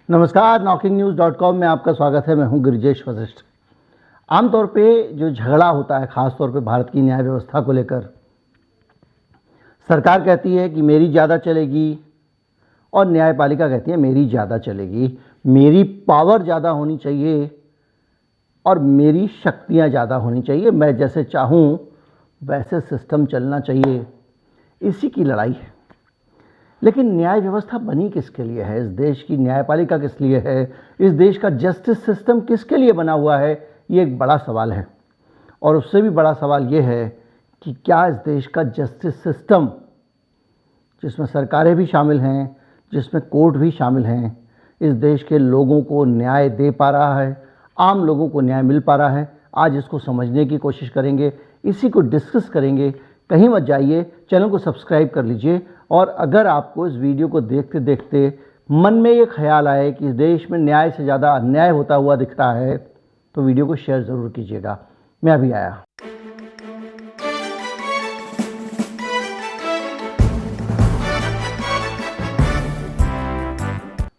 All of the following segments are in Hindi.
नमस्कार, knocking-news.com में आपका स्वागत है। मैं हूं गिरिजेश वशिष्ठ। आमतौर पे जो झगड़ा होता है, ख़ास तौर पे भारत की न्याय व्यवस्था को लेकर, सरकार कहती है कि मेरी ज़्यादा चलेगी और न्यायपालिका कहती है मेरी ज़्यादा चलेगी, मेरी पावर ज़्यादा होनी चाहिए और मेरी शक्तियाँ ज़्यादा होनी चाहिए, मैं जैसे चाहूँ वैसे सिस्टम चलना चाहिए। इसी की लड़ाई है। लेकिन न्याय व्यवस्था बनी किसके लिए है? इस देश की न्यायपालिका किस लिए है? इस देश का जस्टिस सिस्टम किसके लिए बना हुआ है? ये एक बड़ा सवाल है। और उससे भी बड़ा सवाल ये है कि क्या इस देश का जस्टिस सिस्टम, जिसमें सरकारें भी शामिल हैं, जिसमें कोर्ट भी शामिल हैं, इस देश के लोगों को न्याय दे पा रहा है, आम लोगों को न्याय मिल पा रहा है? आज इसको समझने की कोशिश करेंगे, इसी को डिस्कस करेंगे। कहीं मत जाइए, चैनल को सब्सक्राइब कर लीजिए। और अगर आपको इस वीडियो को देखते देखते मन में ये ख्याल आए कि इस देश में न्याय से ज़्यादा अन्याय होता हुआ दिख रहा है, तो वीडियो को शेयर ज़रूर कीजिएगा। मैं अभी आया।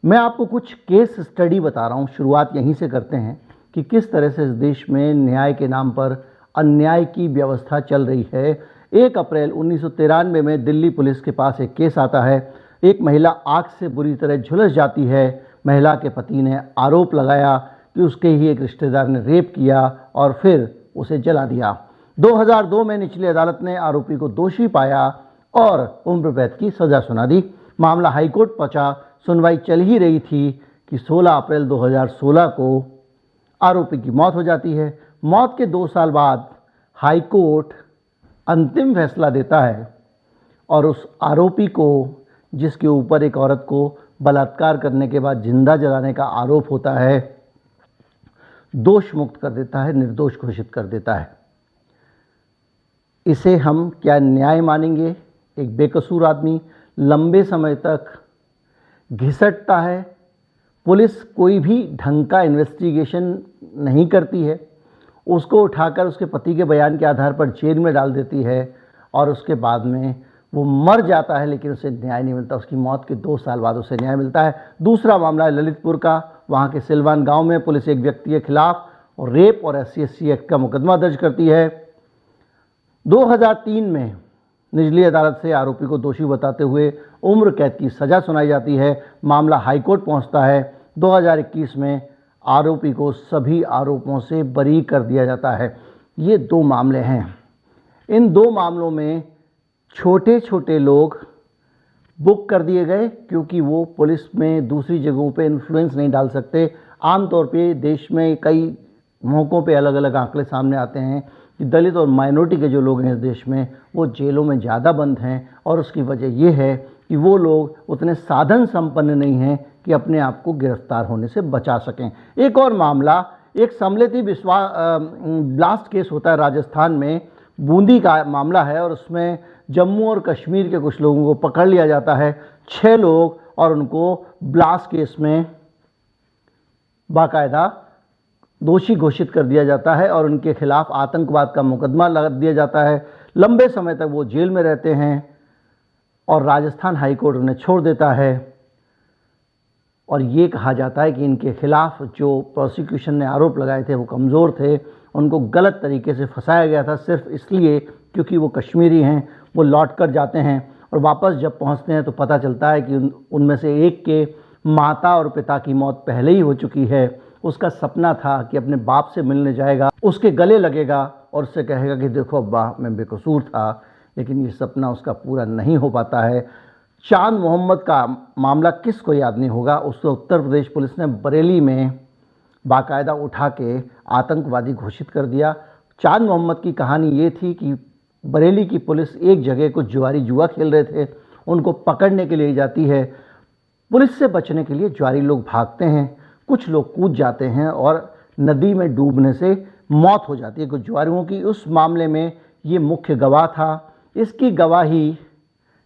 मैं आपको कुछ केस स्टडी बता रहा हूँ। शुरुआत यहीं से करते हैं कि किस तरह से इस देश में न्याय के नाम पर अन्याय की व्यवस्था चल रही है। 1 अप्रैल 1993 में दिल्ली पुलिस के पास एक केस आता है। एक महिला आग से बुरी तरह झुलस जाती है। महिला के पति ने आरोप लगाया कि उसके ही एक रिश्तेदार ने रेप किया और फिर उसे जला दिया। 2002 में निचली अदालत ने आरोपी को दोषी पाया और उम्र कैद की सज़ा सुना दी। मामला हाईकोर्ट पहुंचा। सुनवाई चल ही रही थी कि 16 अप्रैल 2016 को आरोपी की मौत हो जाती है। मौत के 2 साल बाद हाईकोर्ट अंतिम फैसला देता है और उस आरोपी को, जिसके ऊपर एक औरत को बलात्कार करने के बाद जिंदा जलाने का आरोप होता है, दोष मुक्त कर देता है, निर्दोष घोषित कर देता है। इसे हम क्या न्याय मानेंगे? एक बेकसूर आदमी लंबे समय तक घिसटता है, पुलिस कोई भी ढंग का इन्वेस्टिगेशन नहीं करती है, उसको उठाकर उसके पति के बयान के आधार पर जेल में डाल देती है और उसके बाद में वो मर जाता है, लेकिन उसे न्याय नहीं मिलता। उसकी मौत के 2 साल बाद उसे न्याय मिलता है। दूसरा मामला है ललितपुर का। वहाँ के सिलवान गांव में पुलिस एक व्यक्ति के खिलाफ और रेप और SC/ST एक्ट का मुकदमा दर्ज करती है। 2003 में निचली अदालत से आरोपी को दोषी बताते हुए उम्र कैद की सज़ा सुनाई जाती है। मामला हाईकोर्ट पहुँचता है। 2021 में आरोपी को सभी आरोपों से बरी कर दिया जाता है। ये 2 मामले हैं। इन 2 मामलों में छोटे छोटे लोग बुक कर दिए गए क्योंकि वो पुलिस में दूसरी जगहों पे इन्फ्लुएंस नहीं डाल सकते। आमतौर पे देश में कई मौक़ों पे अलग अलग आंकड़े सामने आते हैं कि दलित और माइनॉरिटी के जो लोग हैं इस देश में, वो जेलों में ज़्यादा बंद हैं और उसकी वजह ये है कि वो लोग उतने साधन संपन्न नहीं हैं कि अपने आप को गिरफ्तार होने से बचा सकें। एक और मामला, एक सम्मिलित ब्लास्ट केस होता है राजस्थान में। बूंदी का मामला है और उसमें जम्मू और कश्मीर के कुछ लोगों को पकड़ लिया जाता है, 6 लोग, और उनको ब्लास्ट केस में बाकायदा दोषी घोषित कर दिया जाता है और उनके खिलाफ आतंकवाद का मुकदमा लगा दिया जाता है। लंबे समय तक वो जेल में रहते हैं और राजस्थान हाईकोर्ट उन्हें छोड़ देता है और ये कहा जाता है कि इनके खिलाफ जो प्रोसिक्यूशन ने आरोप लगाए थे वो कमज़ोर थे, उनको गलत तरीके से फंसाया गया था सिर्फ इसलिए क्योंकि वो कश्मीरी हैं। वो लौट कर जाते हैं और वापस जब पहुंचते हैं तो पता चलता है कि उनमें से एक के माता और पिता की मौत पहले ही हो चुकी है। उसका सपना था कि अपने बाप से मिलने जाएगा, उसके गले लगेगा और उससे कहेगा कि देखो अब्बा, मैं बेकसूर था, लेकिन ये सपना उसका पूरा नहीं हो पाता है। चांद मोहम्मद का मामला किसको याद नहीं होगा। उसको उत्तर प्रदेश पुलिस ने बरेली में बाकायदा उठा के आतंकवादी घोषित कर दिया। चांद मोहम्मद की कहानी ये थी कि बरेली की पुलिस एक जगह कुछ जुआरी जुआ खेल रहे थे, उनको पकड़ने के लिए जाती है। पुलिस से बचने के लिए जुआरी लोग भागते हैं, कुछ लोग कूद जाते हैं और नदी में डूबने से मौत हो जाती है कुछ जुआरियों की। उस मामले में ये मुख्य गवाह था। इसकी गवाही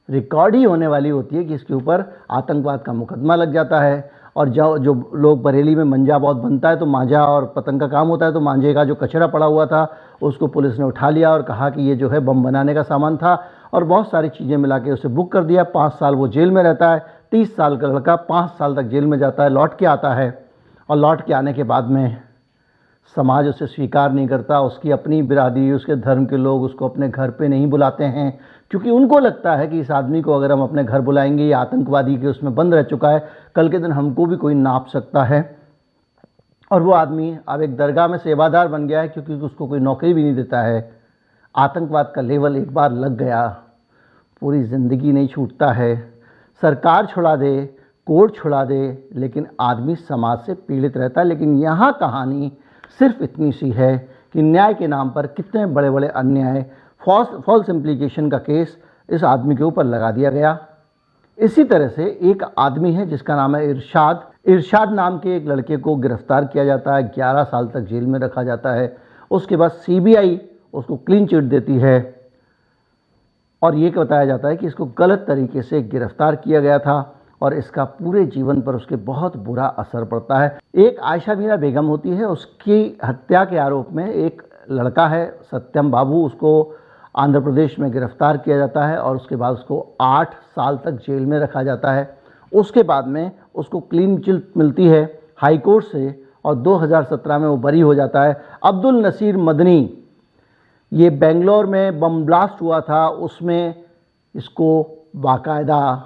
रिकॉर्ड ही होने वाली होती है कि इसके ऊपर आतंकवाद का मुकदमा लग जाता है। और जो लोग बरेली में मंजा बहुत बनता है तो मांझा और पतंग का काम होता है, तो मांझे का जो कचरा पड़ा हुआ था उसको पुलिस ने उठा लिया और कहा कि ये जो है बम बनाने का सामान था और बहुत सारी चीज़ें मिला के उसे बुक कर दिया। 5 साल वो जेल में रहता है। 30 साल का लड़का 5 साल तक जेल में जाता है, लौट के आता है और लौट के आने के बाद में समाज उसे स्वीकार नहीं करता। उसकी अपनी बिरादरी, उसके धर्म के लोग उसको अपने घर पे नहीं बुलाते हैं, क्योंकि उनको लगता है कि इस आदमी को अगर हम अपने घर बुलाएंगे, ये आतंकवादी के उसमें बंद रह चुका है, कल के दिन हमको भी कोई नाप सकता है। और वो आदमी अब एक दरगाह में सेवादार बन गया है, क्योंकि उसको कोई नौकरी भी नहीं देता है। आतंकवाद का लेवल एक बार लग गया, पूरी ज़िंदगी नहीं छूटता है। सरकार छुड़ा दे, कोर्ट छुड़ा दे, लेकिन आदमी समाज से पीड़ित रहता है। लेकिन यहाँ कहानी सिर्फ इतनी सी है कि न्याय के नाम पर कितने बड़े बड़े अन्याय, फॉल्स इम्प्लीकेशन का केस इस आदमी के ऊपर लगा दिया गया। इसी तरह से एक आदमी है जिसका नाम है इरशाद। इरशाद नाम के एक लड़के को गिरफ्तार किया जाता है, 11 साल तक जेल में रखा जाता है। उसके बाद CBI उसको क्लीन चिट देती है और ये बताया जाता है कि इसको गलत तरीके से गिरफ्तार किया गया था और इसका पूरे जीवन पर उसके बहुत बुरा असर पड़ता है। एक आयशा मीरा बेगम होती है, उसकी हत्या के आरोप में एक लड़का है सत्यम बाबू, उसको आंध्र प्रदेश में गिरफ्तार किया जाता है और उसके बाद उसको 8 साल तक जेल में रखा जाता है। उसके बाद में उसको क्लीन चिट मिलती है हाई कोर्ट से और 2017 में वो बरी हो जाता है। अब्दुल नसीर मदनी, ये बेंगलोर में बम ब्लास्ट हुआ था, उसमें इसको बाकायदा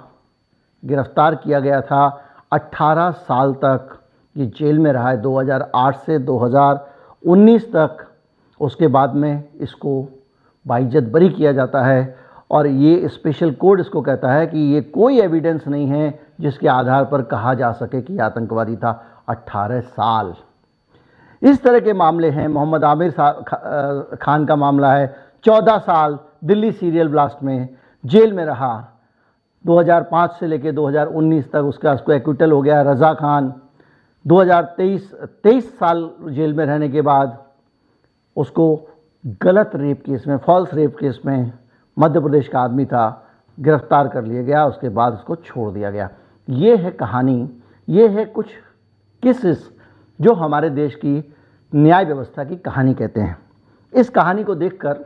गिरफ्तार किया गया था। 18 साल तक ये जेल में रहा है, 2008 से 2019 तक। उसके बाद में इसको बाइज्जत बरी किया जाता है और ये स्पेशल कोड इसको कहता है कि ये कोई एविडेंस नहीं है जिसके आधार पर कहा जा सके कि आतंकवादी था। 18 साल। इस तरह के मामले हैं। मोहम्मद आमिर खान का मामला है, 14 साल दिल्ली सीरियल ब्लास्ट में जेल में रहा। 2005 से लेकर 2019 तक उसको एक्विटल हो गया। रज़ा खान 23 साल जेल में रहने के बाद उसको गलत रेप केस में, फॉल्स रेप केस में, मध्य प्रदेश का आदमी था, गिरफ्तार कर लिया गया। उसके बाद उसको छोड़ दिया गया। ये है कहानी, ये है कुछ केसेस जो हमारे देश की न्याय व्यवस्था की कहानी कहते हैं। इस कहानी को देखकर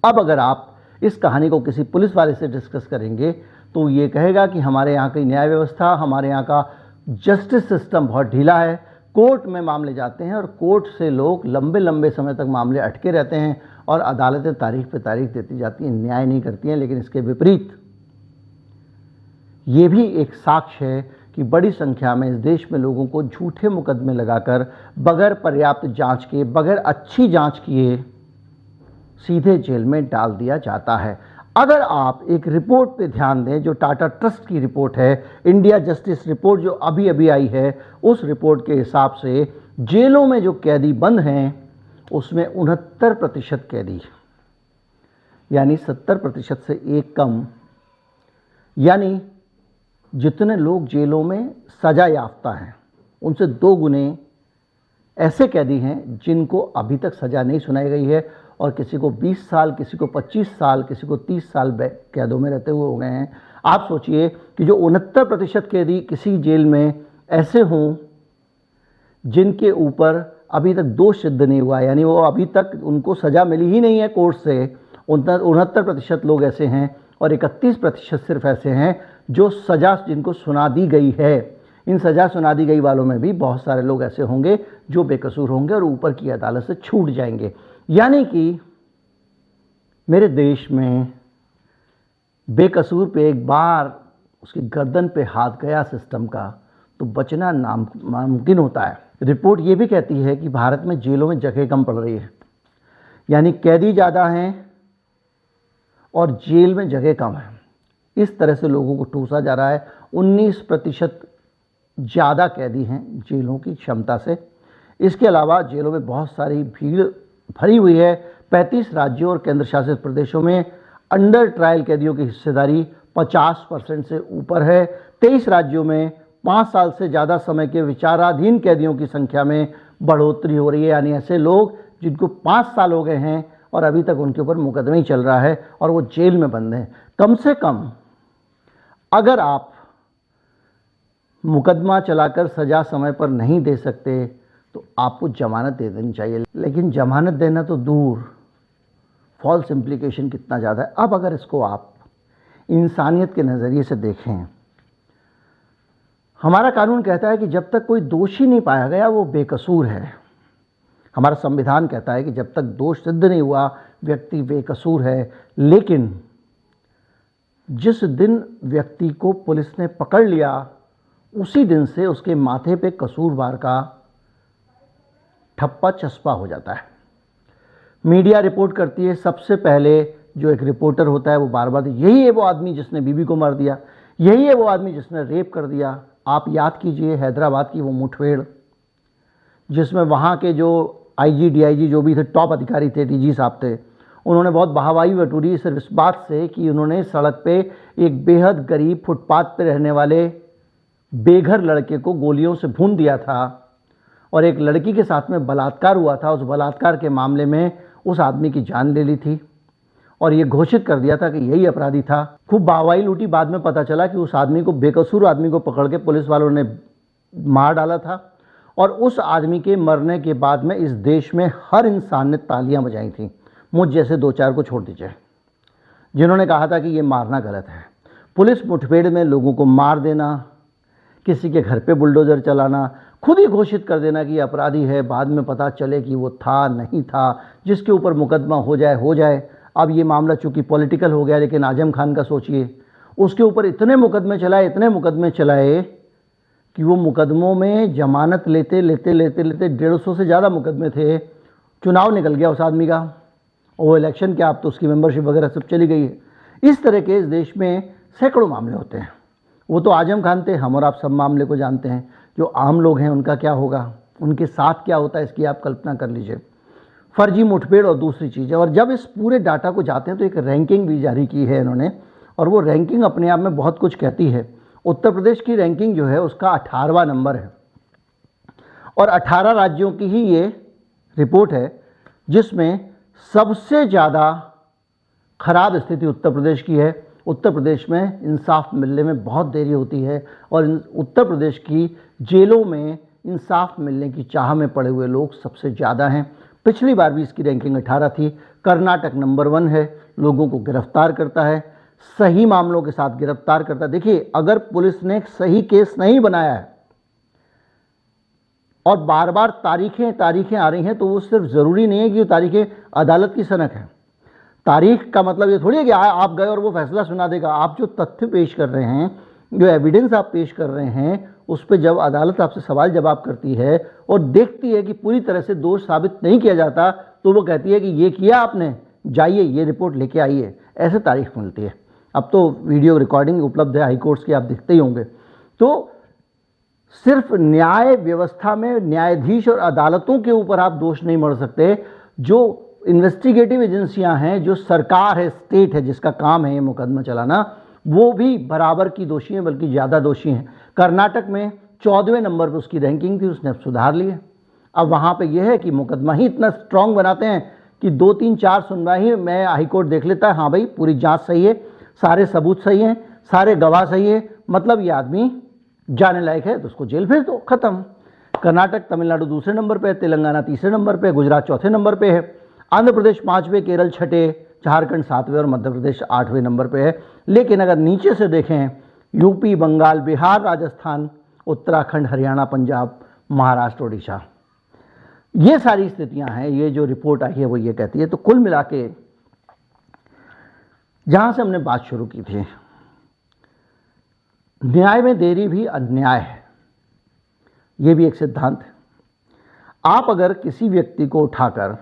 अब अगर आप इस कहानी को किसी पुलिस वाले से डिस्कस करेंगे तो ये कहेगा कि हमारे यहाँ की न्याय व्यवस्था, हमारे यहाँ का जस्टिस सिस्टम बहुत ढीला है। कोर्ट में मामले जाते हैं और कोर्ट से लोग लंबे लंबे समय तक मामले अटके रहते हैं और अदालतें तारीख पे तारीख देती जाती हैं, न्याय नहीं करती हैं। लेकिन इसके विपरीत ये भी एक साक्ष्य है कि बड़ी संख्या में इस देश में लोगों को झूठे मुकदमे लगाकर बगैर पर्याप्त जांच के, बगैर अच्छी जांच किए सीधे जेल में डाल दिया जाता है। अगर आप एक रिपोर्ट पे ध्यान दें जो टाटा ट्रस्ट की रिपोर्ट है, इंडिया जस्टिस रिपोर्ट जो अभी अभी आई है, उस रिपोर्ट के हिसाब से जेलों में जो कैदी बंद हैं उसमें 69% कैदी, यानी 70% से एक कम, यानी जितने लोग जेलों में सजा याफ्ता हैं उनसे 2 गुने ऐसे कैदी हैं जिनको अभी तक सज़ा नहीं सुनाई गई है और किसी को 20 साल, किसी को 25 साल, किसी को 30 साल कैदों में रहते हुए हो गए हैं। आप सोचिए कि जो 69% कैदी किसी जेल में ऐसे हों जिनके ऊपर अभी तक दोष सिद्ध नहीं हुआ, यानी वो अभी तक उनको सज़ा मिली ही नहीं है कोर्ट से। 69% लोग ऐसे हैं और 31% सिर्फ ऐसे हैं जो सज़ा जिनको सुना दी गई है। इन सज़ा सुना दी गई वालों में भी बहुत सारे लोग ऐसे होंगे जो बेकसूर होंगे और ऊपर की अदालत से छूट जाएंगे। यानी कि मेरे देश में बेकसूर पे एक बार उसकी गर्दन पे हाथ गया सिस्टम का तो बचना नामुमकिन होता है। रिपोर्ट ये भी कहती है कि भारत में जेलों में जगह कम पड़ रही है, यानी कैदी ज़्यादा हैं और जेल में जगह कम है। इस तरह से लोगों को ठूसा जा रहा है। 19% ज़्यादा कैदी हैं जेलों की क्षमता से। इसके अलावा जेलों में बहुत सारी भीड़ भरी हुई है। 35 राज्यों और केंद्र शासित प्रदेशों में अंडर ट्रायल कैदियों की हिस्सेदारी 50% से ऊपर है। 23 राज्यों में 5 साल से ज़्यादा समय के विचाराधीन कैदियों की संख्या में बढ़ोतरी हो रही है, यानी ऐसे लोग जिनको 5 साल हो गए हैं और अभी तक उनके ऊपर मुकदमा ही चल रहा है और वो जेल में बंद हैं। कम से कम अगर आप मुकदमा चलाकर सज़ा समय पर नहीं दे सकते तो आपको जमानत दे देनी चाहिए। लेकिन जमानत देना तो दूर, फॉल्स इम्प्लीकेशन कितना ज़्यादा है। अब अगर इसको आप इंसानियत के नज़रिए से देखें हमारा कानून कहता है कि जब तक कोई दोषी नहीं पाया गया वो बेकसूर है। हमारा संविधान कहता है कि जब तक दोष सिद्ध नहीं हुआ व्यक्ति बेकसूर है। लेकिन जिस दिन व्यक्ति को पुलिस ने पकड़ लिया उसी दिन से उसके माथे पे कसूरवार का ठप्पा चस्पा हो जाता है। मीडिया रिपोर्ट करती है, सबसे पहले जो एक रिपोर्टर होता है वो बार बार यही है वो आदमी जिसने बीबी को मार दिया, यही है वो आदमी जिसने रेप कर दिया। आप याद कीजिए हैदराबाद की वो मुठभेड़ जिसमें वहाँ के जो आईजी डीआईजी जो भी थे, टॉप अधिकारी थे, डीजी साहब थे, उन्होंने बहुत वाहवाही बटोरी सिर्फ इस बात से कि उन्होंने सड़क पे एक बेहद गरीब फुटपाथ पे रहने वाले बेघर लड़के को गोलियों से भून दिया था और एक लड़की के साथ में बलात्कार हुआ था। उस बलात्कार के मामले में उस आदमी की जान ले ली थी और ये घोषित कर दिया था कि यही अपराधी था। खूब वाहवाही लूटी। बाद में पता चला कि उस आदमी को, बेकसूर आदमी को पकड़ के पुलिस वालों ने मार डाला था और उस आदमी के मरने के बाद में इस देश में हर इंसान ने तालियां बजाई थी, मुझ जैसे दो चार को छोड़ दीजिए, जिन्होंने कहा था कि ये मारना गलत है। पुलिस मुठभेड़ में लोगों को मार देना, किसी के घर पे बुलडोजर चलाना, खुद ही घोषित कर देना कि अपराधी है, बाद में पता चले कि वो था नहीं था, जिसके ऊपर मुकदमा हो जाए। अब ये मामला चूंकि पॉलिटिकल हो गया, लेकिन आजम खान का सोचिए, उसके ऊपर इतने मुकदमे चलाए कि वो मुकदमों में जमानत लेते 150 से ज़्यादा मुकदमे थे। चुनाव निकल गया उस आदमी का, और वो इलेक्शन क्या, अब तो उसकी मेंबरशिप वगैरह सब चली गई है। इस तरह के इस देश में सैकड़ों मामले होते हैं। वो तो आजम खान थे, हम और आप सब मामले को जानते हैं। जो आम लोग हैं उनका क्या होगा, उनके साथ क्या होता है, इसकी आप कल्पना कर लीजिए। फर्जी मुठभेड़ और दूसरी चीज़ है। और जब इस पूरे डाटा को जाते हैं तो एक रैंकिंग भी जारी की है इन्होंने, और वो रैंकिंग अपने आप में बहुत कुछ कहती है। उत्तर प्रदेश की रैंकिंग जो है उसका 18वां नंबर है और 18 राज्यों की ही ये रिपोर्ट है जिसमें सबसे ज़्यादा खराब स्थिति उत्तर प्रदेश की है। उत्तर प्रदेश में इंसाफ मिलने में बहुत देरी होती है और उत्तर प्रदेश की जेलों में इंसाफ मिलने की चाह में पड़े हुए लोग सबसे ज़्यादा हैं। पिछली बार भी इसकी रैंकिंग 18 थी। कर्नाटक नंबर 1 है, लोगों को गिरफ्तार करता है, सही मामलों के साथ गिरफ्तार करता है। देखिए, अगर पुलिस ने सही केस नहीं बनाया है और बार बार तारीखें आ रही हैं तो वो सिर्फ ज़रूरी नहीं है कि वो तारीखें अदालत की सनक है। तारीख का मतलब ये थोड़ी है कि आप गए और वो फैसला सुना देगा। आप जो तथ्य पेश कर रहे हैं, जो एविडेंस आप पेश कर रहे हैं, उस पर जब अदालत आपसे सवाल जवाब करती है और देखती है कि पूरी तरह से दोष साबित नहीं किया जाता, तो वो कहती है कि ये किया आपने, जाइए ये रिपोर्ट लेके आइए। ऐसे तारीख मिलती है। अब तो वीडियो रिकॉर्डिंग उपलब्ध है हाई कोर्ट्स की, आप देखते ही होंगे। तो सिर्फ न्याय व्यवस्था में न्यायाधीश और अदालतों के ऊपर आप दोष नहीं मढ़ सकते। जो इन्वेस्टिगेटिव एजेंसियां हैं, जो सरकार है, स्टेट है, जिसका काम है ये मुकदमा चलाना, वो भी बराबर की दोषी हैं, बल्कि ज़्यादा दोषी हैं। कर्नाटक में 14वें नंबर पर उसकी रैंकिंग थी, उसने अब सुधार ली है। अब वहाँ पे यह है कि मुकदमा ही इतना स्ट्रांग बनाते हैं कि 2, 3, 4 सुनवाई में हाईकोर्ट देख लेता है, हाँ भाई पूरी जांच सही है, सारे सबूत सही हैं, सारे गवाह सही है, मतलब ये आदमी जाने लायक है, तो उसको जेल भेज दो, खत्म। कर्नाटक, तमिलनाडु दूसरे नंबर पे, तेलंगाना तीसरे नंबर पे, गुजरात चौथे नंबर पे है, आंध्र प्रदेश 5वें, केरल 6ठे, झारखंड 7वें और मध्य प्रदेश 8वें नंबर पे है। लेकिन अगर नीचे से देखें, यूपी, बंगाल, बिहार, राजस्थान, उत्तराखंड, हरियाणा, पंजाब, महाराष्ट्र, उड़ीसा, ये सारी स्थितियां हैं। ये जो रिपोर्ट आई है वो ये कहती है। तो कुल मिला के जहां से हमने बात शुरू की थी, न्याय में देरी भी अन्याय है, ये भी एक सिद्धांत है। आप अगर किसी व्यक्ति को उठाकर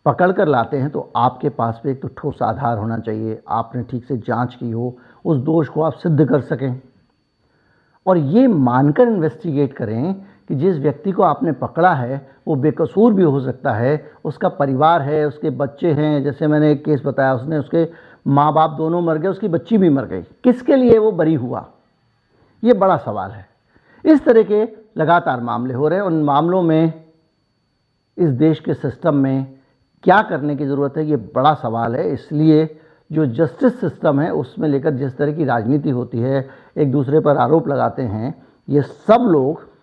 पकड़ कर लाते हैं तो आपके पास भी एक तो ठोस आधार होना चाहिए, आपने ठीक से जांच की हो, उस दोष को आप सिद्ध कर सकें और ये मानकर इन्वेस्टिगेट करें कि जिस व्यक्ति को आपने पकड़ा है वो बेकसूर भी हो सकता है, उसका परिवार है, उसके बच्चे हैं। जैसे मैंने एक केस बताया, उसने, उसके माँ बाप दोनों मर गए, उसकी बच्ची भी मर गई, किसके लिए वो बरी हुआ, ये बड़ा सवाल है। इस तरह के लगातार मामले हो रहे हैं। उन मामलों में इस देश के सिस्टम में क्या करने की ज़रूरत है, ये बड़ा सवाल है। इसलिए जो जस्टिस सिस्टम है उसमें लेकर जिस तरह की राजनीति होती है, एक दूसरे पर आरोप लगाते हैं, ये सब लोग,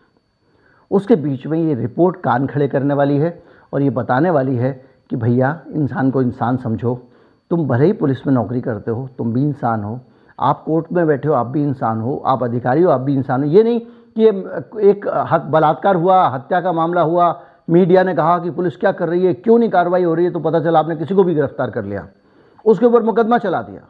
उसके बीच में ये रिपोर्ट कान खड़े करने वाली है और ये बताने वाली है कि भैया इंसान को इंसान समझो। तुम भले ही पुलिस में नौकरी करते हो, तुम भी इंसान हो, आप कोर्ट में बैठे हो, आप भी इंसान हो, आप अधिकारी हो, आप भी इंसान हो। ये नहीं कि एक बलात्कार हुआ, हत्या का मामला हुआ, मीडिया ने कहा कि पुलिस क्या कर रही है, क्यों नहीं कार्रवाई हो रही है, तो पता चला आपने किसी को भी गिरफ्तार कर लिया, उसके ऊपर मुकदमा चला दिया।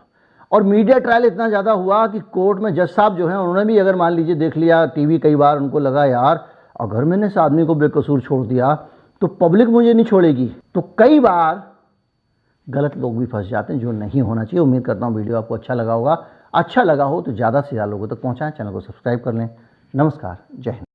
और मीडिया ट्रायल इतना ज़्यादा हुआ कि कोर्ट में जज साहब जो हैं उन्होंने भी अगर मान लीजिए देख लिया टीवी कई बार, उनको लगा यार अगर मैंने इस आदमी को बेकसूर छोड़ दिया तो पब्लिक मुझे नहीं छोड़ेगी। तो कई बार गलत लोग भी फंस जाते हैं, जो नहीं होना चाहिए। उम्मीद करता हूँ वीडियो आपको अच्छा लगा होगा। अच्छा लगा हो तो ज़्यादा से ज़्यादा लोगों तक पहुँचाएं, चैनल को सब्सक्राइब कर लें। नमस्कार, जय हिंद।